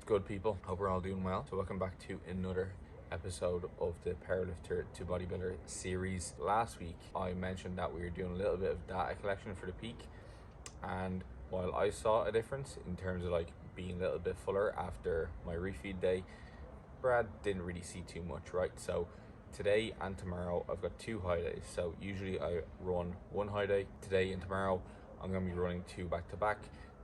Good people, hope we're all doing well. So welcome back to another episode of the Powerlifter to Bodybuilder series. Last week I mentioned that we were doing a little bit of data collection for the peak, and while I saw a difference in terms of like being a little bit fuller after my refeed day, Brad didn't really see too much, right? So today and tomorrow I've got 2 high days. So usually I run 1 high day. Today and tomorrow I'm going to be running 2 back to back.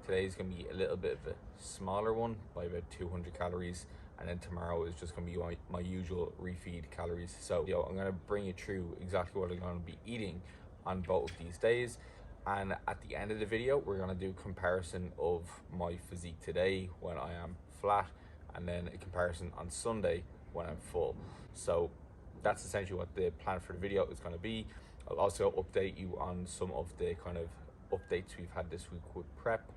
Today's going to be a little bit of a smaller one by about 200 calories, and then tomorrow is just going to be my usual refeed calories. So I'm going to bring you through exactly what I'm going to be eating on both of these days, and at the end of the video we're going to do a comparison of my physique today when I am flat, and then a comparison on Sunday when I'm full. So that's essentially what the plan for the video is going to be. I'll also update you on some of the kind of updates we've had this week with prep,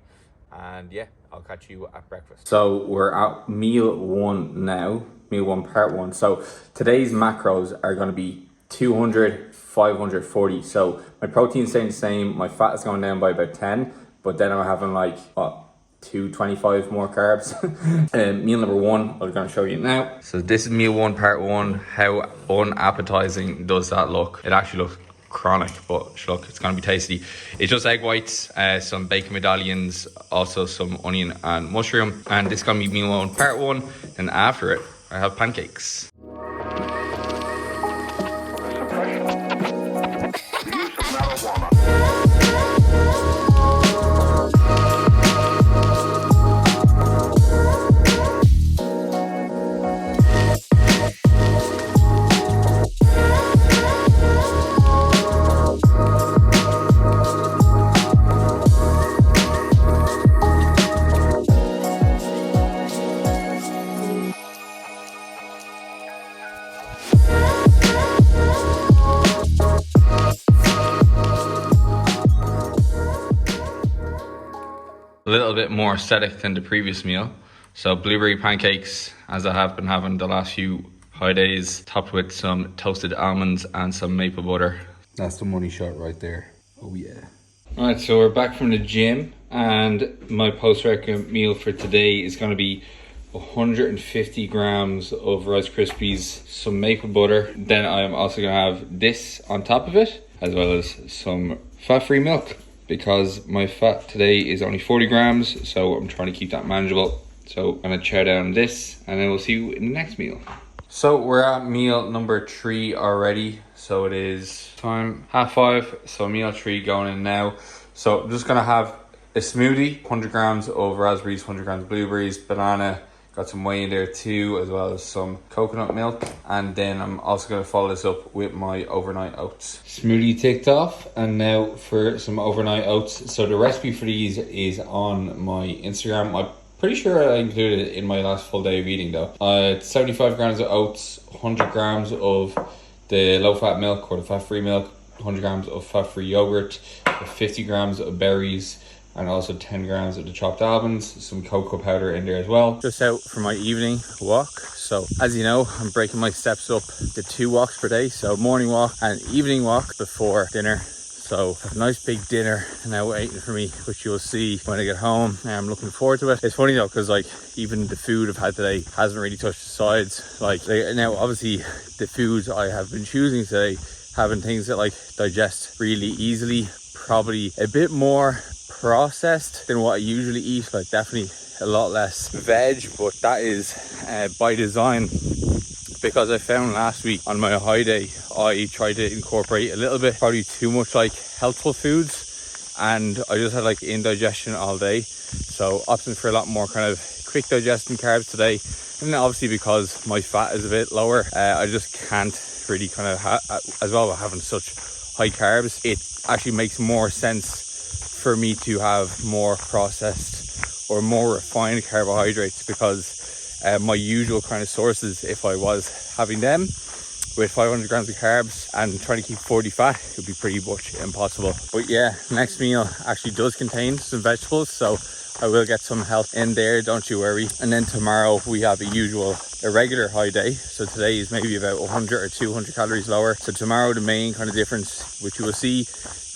and yeah, I'll catch you at breakfast. So we're at meal 1 now, meal 1 part 1. So today's macros are going to be 200, 540. So my protein's staying the same, my fat is going down by about 10, but then I'm having like 225 more carbs. Meal number 1 I'm going to show you now. So this is meal 1 part 1. How unappetizing does that look? It actually looks chronic, but look, it's going to be tasty. It's just egg whites, some bacon medallions, also some onion and mushroom, and this is going to be meal 1 part 1, and after it I have pancakes. A little bit more aesthetic than the previous meal. So blueberry pancakes, as I have been having the last few high days, topped with some toasted almonds and some maple butter. That's the money shot right there. Oh yeah. All right, so we're back from the gym, and my post-workout meal for today is going to be 150 grams of Rice Krispies, some maple butter. Then I'm also going to have this on top of it, as well as some fat-free milk, because my fat today is only 40 grams, so I'm trying to keep that manageable. So I'm gonna chow down this, and then we'll see you in the next meal. So we're at meal number 3 already. So it is time 5:30, so meal 3 going in now. So I'm just gonna have a smoothie, 100 grams of raspberries, 100 grams of blueberries, banana, got some whey in there too, as well as some coconut milk. And then I'm also going to follow this up with my overnight oats. Smoothie ticked off, and now for some overnight oats. So the recipe for these is on my Instagram. I'm pretty sure I included it in my last full day of eating though. 75 grams of oats, 100 grams of the low fat milk or the fat free milk, 100 grams of fat free yogurt, 50 grams of berries, and also 10 grams of the chopped almonds, some cocoa powder in there as well. Just out for my evening walk. So as you know, I'm breaking my steps up to 2 walks per day. So morning walk and evening walk before dinner. So a nice big dinner now waiting for me, which you'll see when I get home. I'm looking forward to it. It's funny though, because like even the food I've had today hasn't really touched the sides. Like now obviously the foods I have been choosing today having things that like digest really easily, probably a bit more processed than what I usually eat, like definitely a lot less veg, but that is by design, because I found last week on my high day I tried to incorporate a little bit, probably too much like healthful foods, and I just had like indigestion all day. So opting for a lot more kind of quick digesting carbs today, and then obviously because my fat is a bit lower, I just can't really kind of as well as having such high carbs, it actually makes more sense for me to have more processed or more refined carbohydrates, because my usual kind of sources, if I was having them with 500 grams of carbs and trying to keep 40 fat, it would be pretty much impossible. But yeah, next meal actually does contain some vegetables, so I will get some help in there, don't you worry. And then tomorrow we have a regular high day. So today is maybe about 100 or 200 calories lower. So tomorrow the main kind of difference which you will see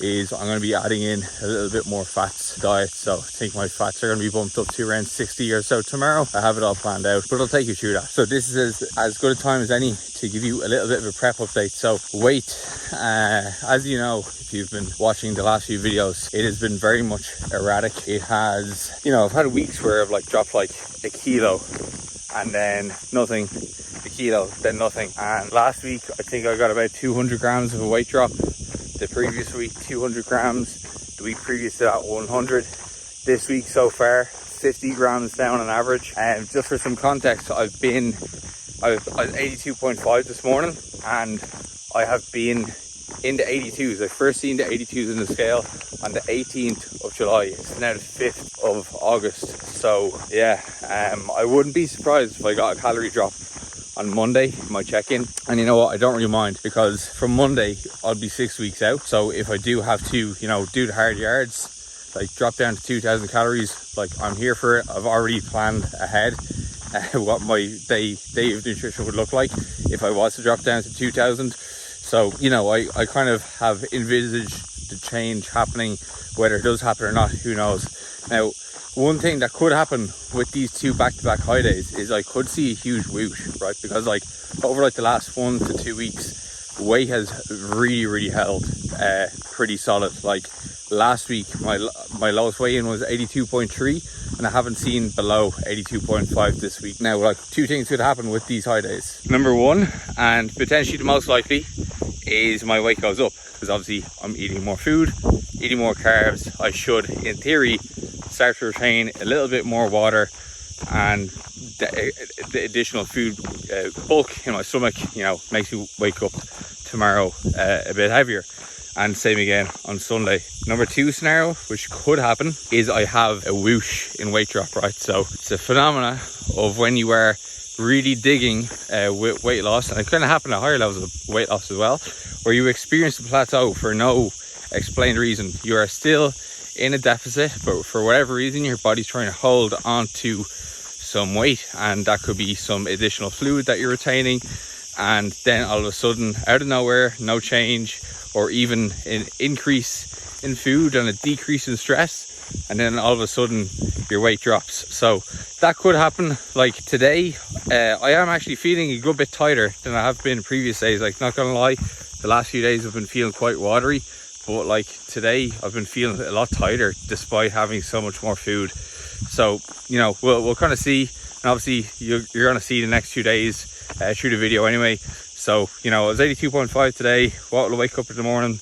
is I'm going to be adding in a little bit more fats to diet. So I think my fats are going to be bumped up to around 60 or so tomorrow. I have it all planned out, but I'll take you through that. So this is as good a time as any to give you a little bit of a prep update. So weight, as you know, if you've been watching the last few videos, it has been very much erratic. It has, you know, I've had weeks where I've like dropped like a kilo and then nothing, a kilo, then nothing. And last week, I think I got about 200 grams of a weight drop. The previous week, 200 grams. The week previous to that, 100. This week so far, 50 grams down on average. And just for some context, I was 82.5 this morning, and I have been in the 82s. I first seen the 82s in the scale on the 18th of July. It's now the 5th of August. So yeah, I wouldn't be surprised if I got a calorie drop on Monday, my check-in. And you know what, I don't really mind, because from Monday I'll be 6 weeks out. So if I do have to, you know, do the hard yards, like drop down to 2,000 calories, like I'm here for it. I've already planned ahead what my day of nutrition would look like if I was to drop down to 2,000. So, you know, I kind of have envisaged the change happening. Whether it does happen or not, who knows. Now, one thing that could happen with these two back-to-back high days is I could see a huge whoosh, right? Because like over like the last 1 to 2 weeks, weight has really held pretty solid. Like last week, my lowest weigh-in was 82.3, and I haven't seen below 82.5 this week. Now, like, two things could happen with these high days. Number one, and potentially the most likely, is my weight goes up, because obviously I'm eating more food, eating more carbs. I should, in theory, start to retain a little bit more water, and the additional food bulk in my stomach, you know, makes me wake up tomorrow a bit heavier. And same again on Sunday. Number two scenario, which could happen, is I have a whoosh in weight drop, right? So it's a phenomena of when you are really digging with weight loss, and it can happen at higher levels of weight loss as well, where you experience a plateau for no explained reason. You are still in a deficit, but for whatever reason, your body's trying to hold on to some weight, and that could be some additional fluid that you're retaining. And then all of a sudden, out of nowhere, no change, or even an increase in food and a decrease in stress, and then all of a sudden your weight drops. So that could happen. Like today, I am actually feeling a good bit tighter than I have been in previous days. Like, not gonna lie, the last few days I've been feeling quite watery, but like today I've been feeling a lot tighter despite having so much more food. So, you know, we'll kind of see. And obviously you're gonna see the next 2 days through the video anyway. So, you know, I was 82.5 today. What will I wake up in the morning?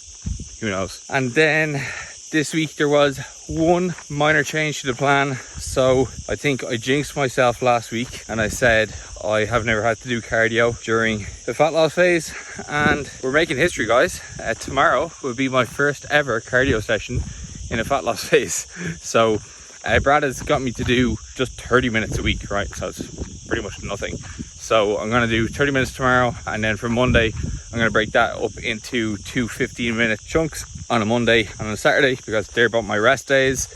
Who knows? And then this week there was one minor change to the plan. So I think I jinxed myself last week, and I said I have never had to do cardio during the fat loss phase, and we're making history, guys. Tomorrow will be my first ever cardio session in a fat loss phase. So Brad has got me to do just 30 minutes a week, right? So it's pretty much nothing. So I'm going to do 30 minutes tomorrow, and then for Monday I'm going to break that up into 2 15-minute chunks on a Monday and on a Saturday, because they're about my rest days.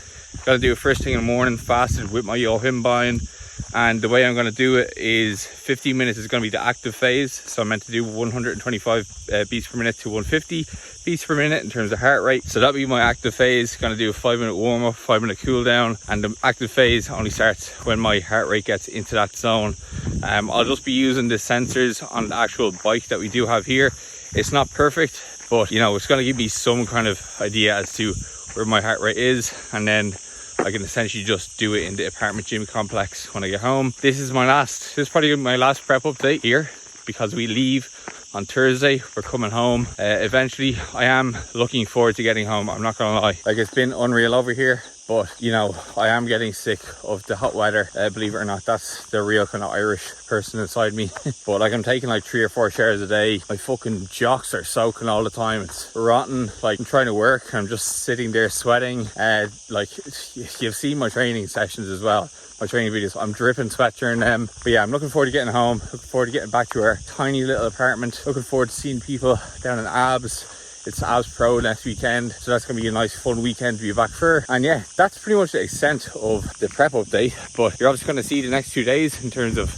Got to do it first thing in the morning, fasted with my Yohimbine. And the way I'm going to do it is 15 minutes is going to be the active phase. So I'm meant to do 125 beats per minute to 150 beats per minute in terms of heart rate. So that'll be my active phase. Going to do a 5-minute warm up, 5-minute cool down. And the active phase only starts when my heart rate gets into that zone. I'll just be using the sensors on the actual bike that we do have here. It's not perfect, but you know, it's going to give me some kind of idea as to where my heart rate is. And then I can essentially just do it in the apartment gym complex when I get home. This is probably my last prep update here, because we leave on Thursday. We're coming home eventually. I am looking forward to getting home, I'm not gonna lie. Like, it's been unreal over here, but you know, I am getting sick of the hot weather. Believe it or not, that's the real kind of Irish person inside me. But like, I'm taking like 3 or 4 showers a day. My fucking jocks are soaking all the time. It's rotten. Like, I'm trying to work, I'm just sitting there sweating. Like, you've seen my training sessions as well, my training videos. I'm dripping sweat during them. But yeah, I'm looking forward to getting home, looking forward to getting back to our tiny little apartment, looking forward to seeing people down in Abs it's Abs Pro next weekend, so that's going to be a nice fun weekend to be back for. And yeah, that's pretty much the extent of the prep update, but you're obviously going to see the next 2 days in terms of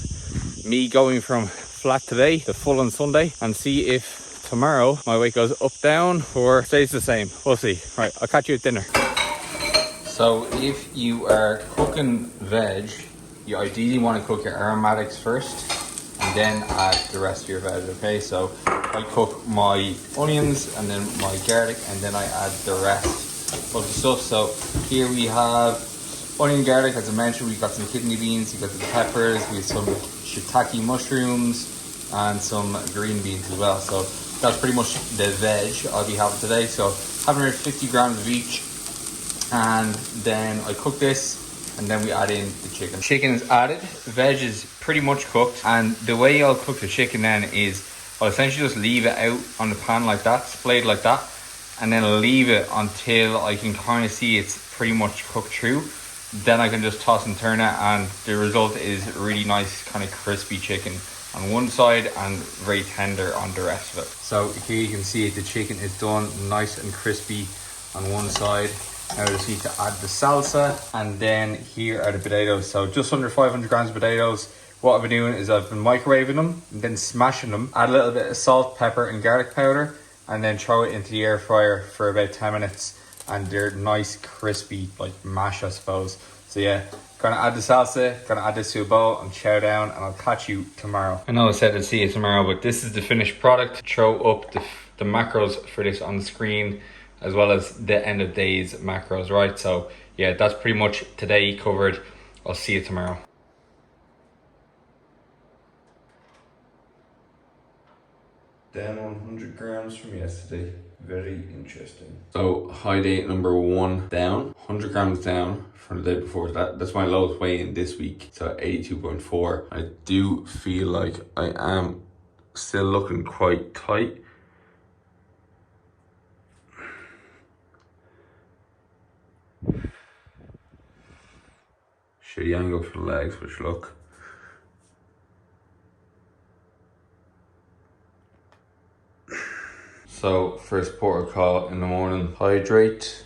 me going from flat today to full on Sunday, and see if tomorrow my weight goes up, down, or stays the same. We'll see. Right, I'll catch you at dinner. So if you are cooking veg, you ideally want to cook your aromatics first and then add the rest of your veg, okay? So I cook my onions and then my garlic, and then I add the rest of the stuff. So here we have onion, garlic, as I mentioned. We've got some kidney beans, we've got the peppers, we have some shiitake mushrooms, and some green beans as well. So that's pretty much the veg I'll be having today. So having around 50 grams of each. And then I cook this, and then we add in the chicken. Chicken is added, veg is pretty much cooked, and the way I'll cook the chicken then is I'll essentially just leave it out on the pan like that, splayed like that, and then leave it until I can kind of see it's pretty much cooked through. Then I can just toss and turn it, and the result is really nice kind of crispy chicken on one side and very tender on the rest of it. So here you can see it, the chicken is done nice and crispy on one side. Now I just need to add the salsa, and then here are the potatoes. So just under 500 grams of potatoes. What I've been doing is I've been microwaving them and then smashing them, add a little bit of salt, pepper and garlic powder, and then throw it into the air fryer for about 10 minutes, and they're nice crispy, like mash I suppose. So yeah, gonna add the salsa, gonna add this to a bowl and chow down, and I'll catch you tomorrow. I know I said I'd see you tomorrow, but this is the finished product. Throw up the macros for this on the screen, as well as the end of days macros, right? So yeah, that's pretty much today covered. I'll see you tomorrow. Down 100 grams from yesterday. Very interesting. So high day number 1 down, 100 grams down from the day before. That's my lowest weight in this week. So 82.4. I do feel like I am still looking quite tight. Shitty angle for the legs, which look. So first protocol in the morning: hydrate,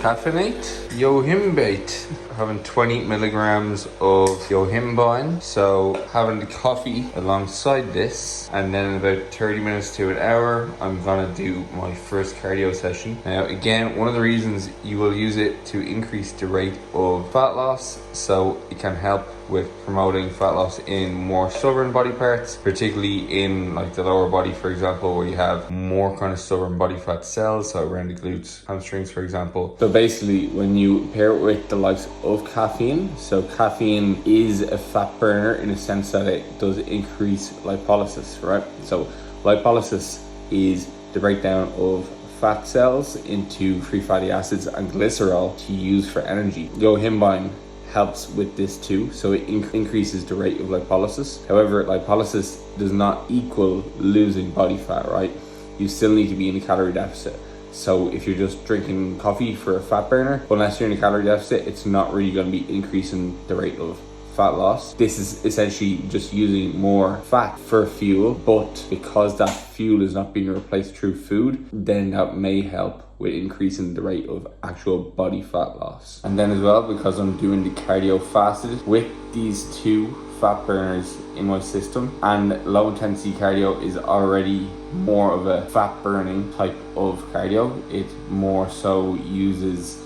caffeinate, yohimbate. Having 20 milligrams of yohimbine. So having the coffee alongside this, and then in about 30 minutes to an hour, I'm gonna do my first cardio session. Now again, one of the reasons you will use it to increase the rate of fat loss, so it can help with promoting fat loss in more stubborn body parts, particularly in like the lower body, for example, where you have more kind of stubborn body fat cells, so around the glutes, hamstrings, for example. So basically, when you pair it with the likes of caffeine, so caffeine is a fat burner in a sense that it does increase lipolysis, right? So lipolysis is the breakdown of fat cells into free fatty acids and glycerol to use for energy. Yohimbine helps with this too, so it increases the rate of lipolysis. However, lipolysis does not equal losing body fat, right? You still need to be in a calorie deficit. So if you're just drinking coffee for a fat burner, unless you're in a calorie deficit, it's not really going to be increasing the rate of fat loss. This is essentially just using more fat for fuel, but because that fuel is not being replaced through food, then that may help with increasing the rate of actual body fat loss. And then as well, because I'm doing the cardio fasted with these two fat burners in my system, and low intensity cardio is already more of a fat burning type of cardio. It more so uses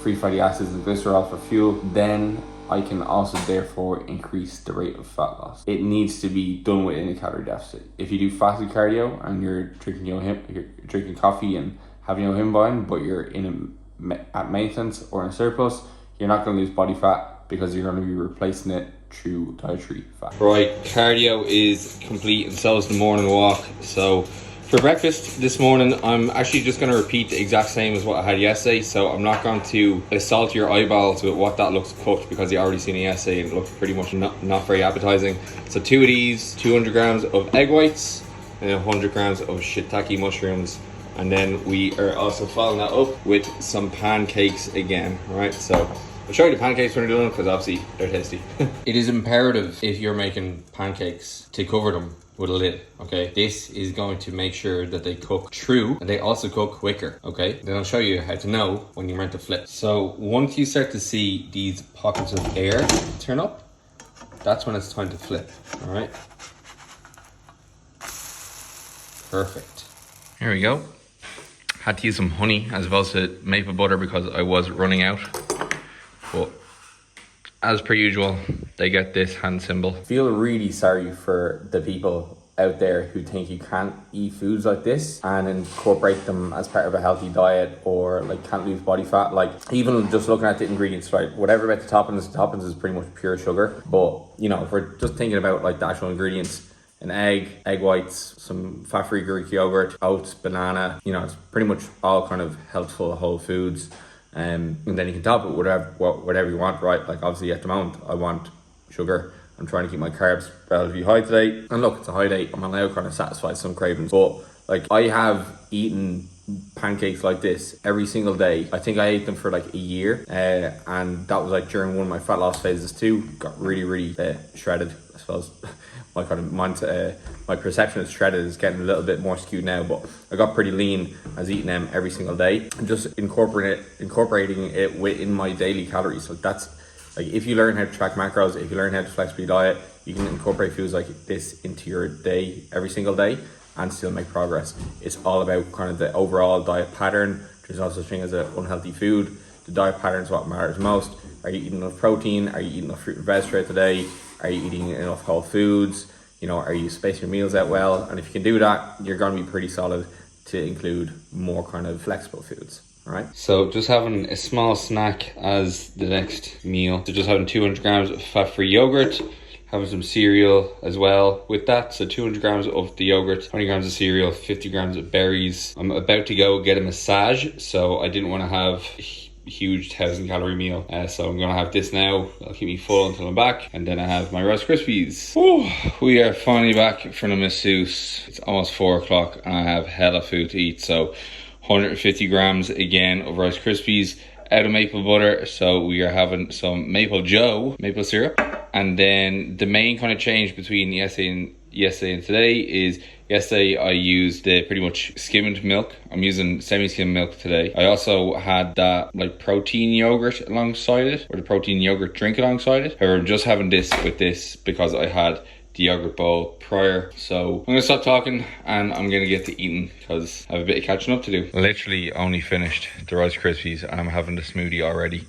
free fatty acids and glycerol for fuel. Then I can also therefore increase the rate of fat loss. It needs to be done within a calorie deficit. If you do fasted cardio and you're drinking coffee and having yohimbine, but you're at maintenance or in surplus, you're not going to lose body fat because you're going to be replacing it through dietary fat. Right, cardio is complete, and so is the morning walk. So for breakfast this morning, I'm actually just going to repeat the exact same as what I had yesterday. So I'm not going to assault your eyeballs with what that looks cooked, because you already seen it yesterday and it looked pretty much not very appetizing. So 2 of these, 200 grams of egg whites, and 100 grams of shiitake mushrooms. And then we are also following that up with some pancakes again, right? So I'll show you the pancakes when they're done, because obviously they're tasty. It is imperative, if you're making pancakes, to cover them with a lid, okay? This is going to make sure that they cook true and they also cook quicker, okay? Then I'll show you how to know when you're meant to flip. So once you start to see these pockets of air turn up, that's when it's time to flip, all right? Perfect. Here we go. Had to use some honey as opposed to maple butter because I was running out. But as per usual, they get this hand symbol. I feel really sorry for the people out there who think you can't eat foods like this and incorporate them as part of a healthy diet, or like can't lose body fat. Like even just looking at the ingredients, right? Whatever about the toppings is pretty much pure sugar. But you know, if we're just thinking about like the actual ingredients, an egg whites, some fat-free Greek yogurt, oats, banana, you know, it's pretty much all kind of healthful whole foods. And then you can top it with whatever you want, right? Like obviously at the moment I want sugar. I'm trying to keep my carbs relatively high today. And look, it's a high day. I'm allowed kind of satisfy some cravings. But like I have eaten pancakes like this every single day. I think I ate them for like a year. And that was like during one of my fat loss phases too. Got really shredded, I suppose. My kind of mindset, my perception of shredded is getting a little bit more skewed now, but I got pretty lean. I was eating them every single day and just incorporating it within my daily calories. So that's like, if you learn how to track macros, if you learn how to flexibly diet, you can incorporate foods like this into your day every single day and still make progress. It's all about kind of the overall diet pattern. There's no such thing as an unhealthy food. The diet pattern is what matters most. Are you eating enough protein? Are you eating enough fruit and veg throughout the day? Are you eating enough whole foods? You know, are you spacing your meals out well? And if you can do that, you're going to be pretty solid to include more kind of flexible foods. All right. So just having a small snack as the next meal. So just having 200 grams of fat-free yogurt, having some cereal as well with that. So 200 grams of the yogurt, 20 grams of cereal, 50 grams of berries. I'm about to go get a massage, so I didn't want to have huge 1,000-calorie meal, so I'm gonna have this now. That'll keep me full until I'm back, and then I have my Rice Krispies. We are finally back from the masseuse. It's almost 4 o'clock and I have hella food to eat. So 150 grams again of Rice Krispies out of maple butter. So we are having some maple syrup. And then the main kind of change between yesterday and today is yesterday I used the pretty much skimmed milk. I'm using semi-skimmed milk today. I also had that like protein yogurt alongside it, or the protein yogurt drink alongside it. However, I'm just having this with this because I had the yogurt bowl prior. So I'm gonna stop talking and I'm gonna get to eating because I have a bit of catching up to do. Literally only finished the Rice Krispies and I'm having the smoothie already.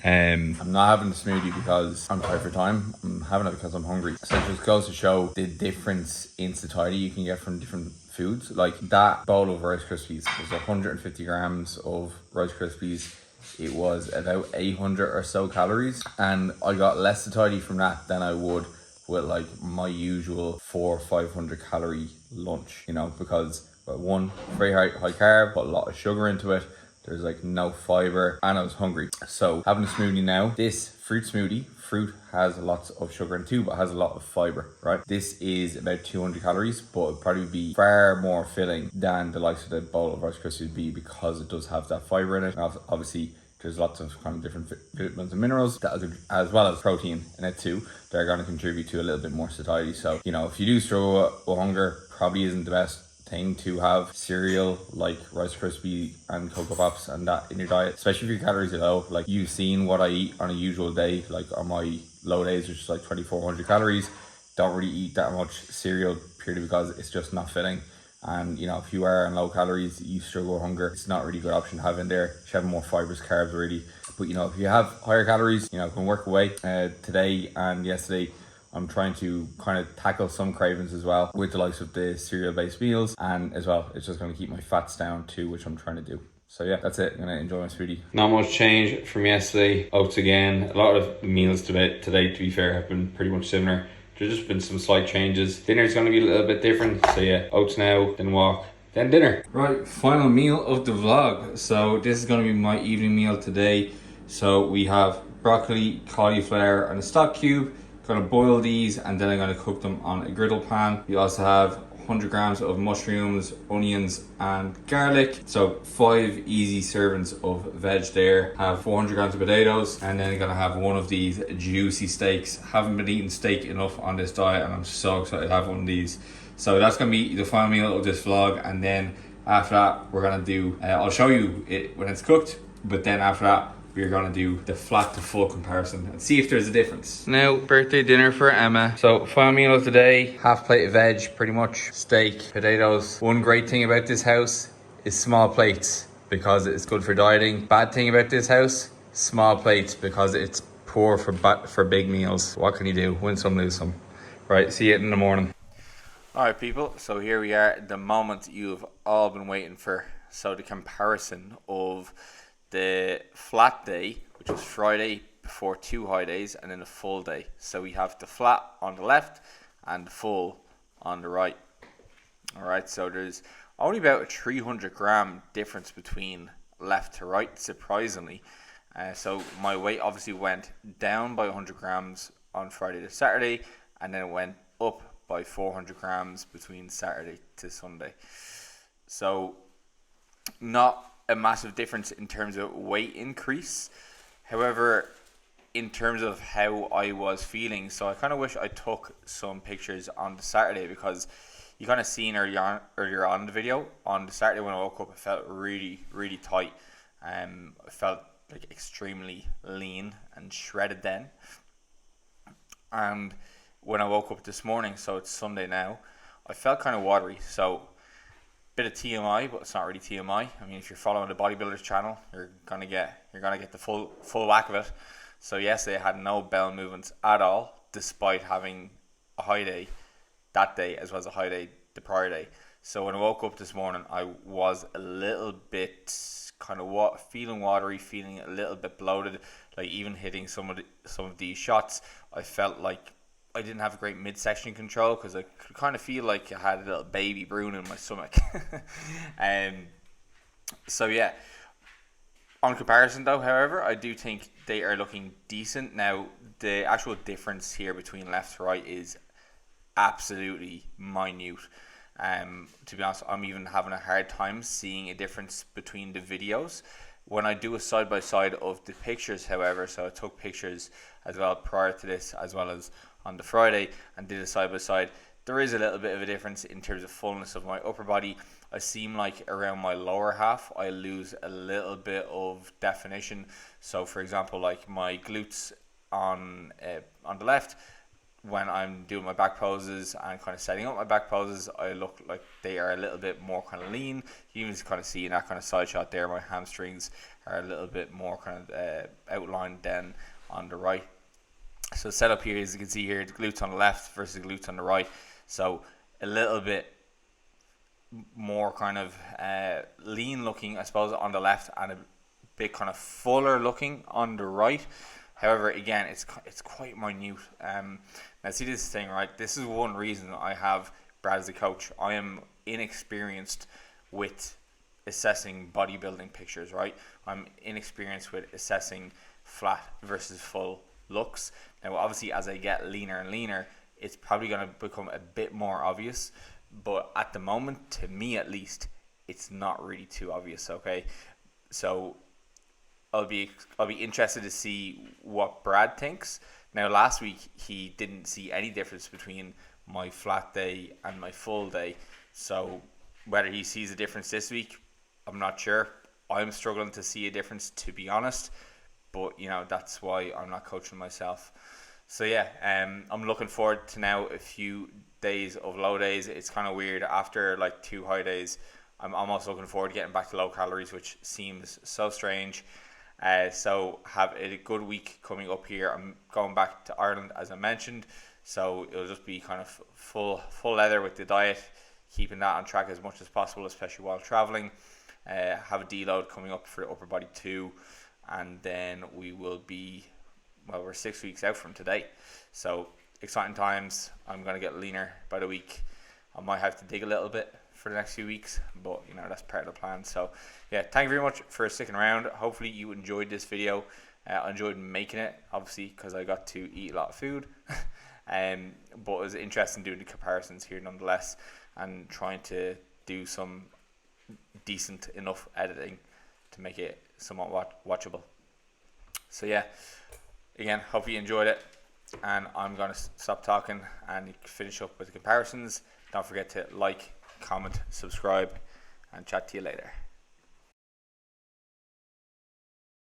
I'm not having the smoothie because I'm tired for time. I'm having it because I'm hungry. So it just goes to show the difference in satiety you can get from different foods. Like that bowl of Rice Krispies was 150 grams of Rice Krispies. It was about 800 or so calories, and I got less satiety from that than I would with like my usual 400 or 500 calorie lunch, you know, because one, very high carb, put a lot of sugar into it. There's like no fiber, and I was hungry. So having a smoothie now, this fruit smoothie, fruit has lots of sugar in too, but has a lot of fiber, right? This is about 200 calories, but it'd probably be far more filling than the likes of the bowl of Rice Krispies would be, because it does have that fiber in it. Obviously, there's lots of kind of different vitamins and minerals, that as well as protein in it too. They're going to contribute to a little bit more satiety. So, you know, if you do struggle with hunger, probably isn't the best thing to have cereal like Rice Krispie and Cocoa Pops and that in your diet, especially if your calories are low. Like, you've seen what I eat on a usual day. Like on my low days, which is like 2,400 calories, don't really eat that much cereal purely because it's just not filling. And you know, if you are on low calories, you struggle with hunger, it's not really a good option to have in there. You should have more fibrous carbs really. But you know, if you have higher calories, you know, can work away. Today and yesterday I'm trying to kind of tackle some cravings as well with the likes of the cereal based meals, and as well it's just going to keep my fats down too, which I'm trying to do. So yeah, that's it. I'm going to enjoy my smoothie. Not much change from yesterday. Oats again. A lot of the meals today, to be fair, have been pretty much similar. There's just been some slight changes. Dinner's going to be a little bit different. So yeah, oats now, then walk, then dinner. Right, final meal of the vlog. So this is going to be my evening meal today. So we have broccoli, cauliflower and a stock cube. Going to boil these and then I'm going to cook them on a griddle pan. We also have 100 grams of mushrooms, onions and garlic. So 5 easy servings of veg there. Have 400 grams of potatoes, and then I'm gonna have one of these juicy steaks. Haven't been eating steak enough on this diet, and I'm so excited to have one of these. So that's gonna be the final meal of this vlog, and then after that we're gonna do, I'll show you it when it's cooked, but then after that we're gonna do the flat to full comparison and see if there's a difference. Now, birthday dinner for Emma. So final meal of the day, half plate of veg, pretty much, steak, potatoes. One great thing about this house is small plates, because it's good for dieting. Bad thing about this house, small plates, because it's poor for big meals. What can you do? Win some, lose some. Right, see you in the morning. Alright people, so here we are, the moment you've all been waiting for. So the comparison of the flat day, which was Friday before 2 high days, and then the full day. So we have the flat on the left and the full on the right. Alright, so there's only about a 300 gram difference between left to right, surprisingly. So my weight obviously went down by 100 grams on Friday to Saturday, and then it went up by 400 grams between Saturday to Sunday. So not a massive difference in terms of weight increase. However, in terms of how I was feeling, so I kind of wish I took some pictures on the Saturday, because you kind of seen earlier on in the video, on the Saturday when I woke up, I felt really, really tight. I felt like extremely lean and shredded then. And when I woke up this morning, so it's Sunday now, I felt kind of watery. So bit of TMI, but it's not really TMI. I mean, if you're following the Bodybuilder's channel, you're gonna get the full whack of it. So yesterday I had no bowel movements at all, despite having a high day that day as well as a high day the prior day. So when I woke up this morning, I was a little bit kind of feeling watery, feeling a little bit bloated. Like even hitting some of these shots, I felt like I didn't have great midsection control, because I could kind of feel like I had a little baby brewing in my stomach. So yeah, on comparison though, however, I do think they are looking decent. Now, the actual difference here between left to right is absolutely minute. To be honest, I'm even having a hard time seeing a difference between the videos. When I do a side-by-side of the pictures, however, so I took pictures as well prior to this, as well as on the Friday, and did a side-by-side, there is a little bit of a difference in terms of fullness of my upper body. I seem like around my lower half, I lose a little bit of definition. So for example, like my glutes on the left, when I'm doing my back poses and kind of setting up my back poses, I look like they are a little bit more kind of lean. You can kind of see in that kind of side shot there, my hamstrings are a little bit more kind of outlined than on the right. So set up here, as you can see here, the glutes on the left versus the glutes on the right. So a little bit more kind of lean looking, I suppose, on the left, and a bit kind of fuller looking on the right. However, again, it's quite minute. Now see this thing, right? This is one reason I have Brad as a coach. I am inexperienced with assessing bodybuilding pictures, right? I'm inexperienced with assessing flat versus full looks. Now, obviously, as I get leaner and leaner, it's probably going to become a bit more obvious. But at the moment, to me at least, it's not really too obvious, okay? So I'll be interested to see what Brad thinks. Now, last week, he didn't see any difference between my flat day and my full day. So whether he sees a difference this week, I'm not sure. I'm struggling to see a difference, to be honest. But, you know, that's why I'm not coaching myself. So, yeah, I'm looking forward to now a few days of low days. It's kind of weird. After, like, 2 high days, I'm almost looking forward to getting back to low calories, which seems so strange. So have a good week coming up here. I'm going back to Ireland, as I mentioned, so it'll just be kind of full leather with the diet, keeping that on track as much as possible, especially while traveling. Have a deload coming up for the upper body too, and then we will be, well, we're 6 weeks out from today, so exciting times. I'm going to get leaner by the week. I might have to dig a little bit for the next few weeks, but you know, that's part of the plan. So yeah, thank you very much for sticking around. Hopefully you enjoyed this video. I enjoyed making it, obviously, because I got to eat a lot of food. But it was interesting doing the comparisons here nonetheless, and trying to do some decent enough editing to make it somewhat watchable. So yeah, again, hope you enjoyed it, and I'm gonna stop talking and finish up with the comparisons. Don't forget to like, comment, subscribe, and chat to you later.